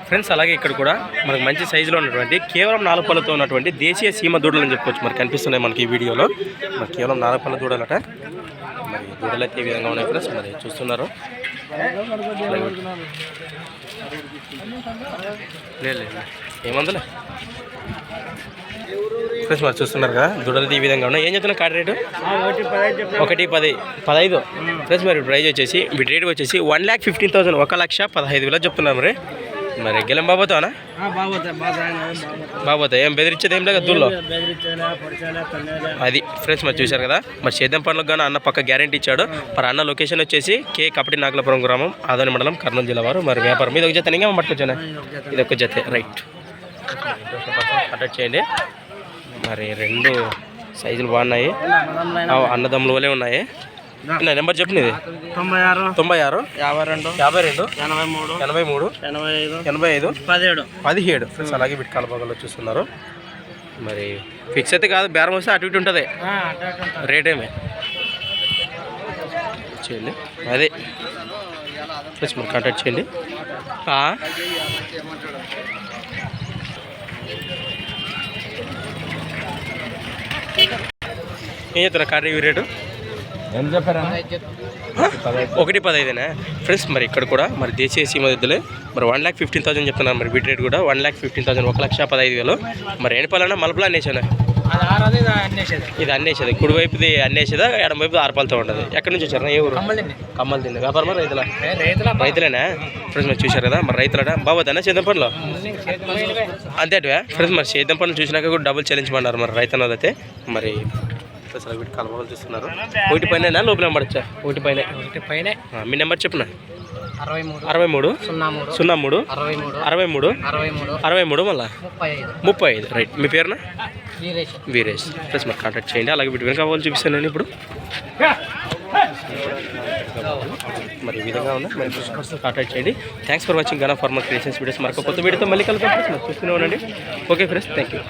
Friends అలాగే ఇక్కడ కూడా మనకు మంచి సైజులో ఉన్నటువంటి కేవలం 4 పళ్ళతో ఉన్నటువంటి దేశీయ సీమ దూడలు అని చెప్పుకోవచ్చు. మరి కనిపిస్తున్నాయి మనకి ఈ వీడియోలో. మరి కేవలం 4 పళ్ళ దూడలట. మరి దూడలు అయితే ఈ విధంగా ఉన్నాయి ఫ్రెండ్స్. మరి చూస్తున్నారు. లేదు ఏమందులే ఫ్రెండ్స్ మరి చూస్తున్నారు కదా దూడలు ఈ విధంగా ఉన్నాయి. ఏం చెప్తున్నా కార్డ్ రేటు 1,10,15 ఫ్రెండ్స్. మరి ప్రైజ్ వచ్చేసి వీటి రేట్ వచ్చేసి 1,15,000 1,15,000 చెప్తున్నారు. మరి గెలం బాబోతావనా బాబోతా ఏం బెదిరించేది ఏం లేదు దూల్లో అది ఫ్రెండ్స్. మరి చూశారు కదా. మరి సేద్యం పనులకు కానీ అన్న పక్క గ్యారెంటీ ఇచ్చాడు. మరి అన్న లొకేషన్ వచ్చేసి కే కపటి నాగలాపురం గ్రామం ఆదోని మండలం కర్నూలు జిల్లా వారు. మరి వ్యాపారం ఇది ఒక జత ఇంకా పట్టుకొచ్చాను ఇది ఒక జతే రైట్ అటాచ్ చేయండి. మరి 2 సైజులు బాగున్నాయి. అన్నదమ్ములు వలే ఉన్నాయి. నెంబర్ చెప్పిన ఇది 96 52 83 85 17 ఫ్రెండ్స్. అలాగే వీటి కాలభాగంలో చూస్తున్నారు. మరి ఫిక్స్ అయితే కాదు, బేరం వస్తే అటు ఇటు ఉంటుంది రేట్ ఏమే చేయండి. అదే ఫ్రెండ్స్ మరి కాంటాక్ట్ చేయండి. ఏం చెప్తారా కార్ రివ్యూ రేటు? ఏం చెప్పారా? 1,15 ఫ్రెండ్స్. మరి ఇక్కడ కూడా మరి దేశీయ సీమ ఎద్దులే. మరి 1,15,000 చెప్తున్నారు. మరి వీటి రేట్ కూడా 1,15,000 1,15,000. మరి ఎనపాలన్నా మలపలా అన్నేసాను ఇది అన్నేసేది. కుడివైపుది అన్నేసేదా ఎడం వైపు 6 పళ్ళతో ఉండదు. ఎక్కడి నుంచి వచ్చారా? ఏ ఊరు? కమ్మలు తింది. వ్యాపారం రైతులేనా ఫ్రెండ్స్? మరి చూశారు కదా. మరి రైతులట బాబోదన్నా సేద్యం పనులు అంతే ఫ్రెండ్స్. మరి సేద్యం పనులు చూసినాక కూడా డబ్బులు చెల్లించమన్నారు మరి రైతన్నది అయితే. మరి అసలు వీటి కలపలు చూస్తున్నారు. 1 పైన లోపల నెంబర్ వచ్చా? 1 పైన మీ నెంబర్ చెప్పిన 63 03 63 మళ్ళా 35 రైట్. మీ పేరున వీరేష్ ప్లస్ మరి కాంటాక్ట్ చేయండి. అలాగే వీటి వెనక కావాలి చూపిస్తాను నేను ఇప్పుడు. మరి ఈ విధంగా ఉంది. మరి కాంటాక్ట్ చేయండి. Thanks for watching Gana farmer creations videos. మరొక కొత్త వీడియోతో మళ్ళీ కలుగుతాం. చూస్తూనే ఉండండి. Okay friends, thank you.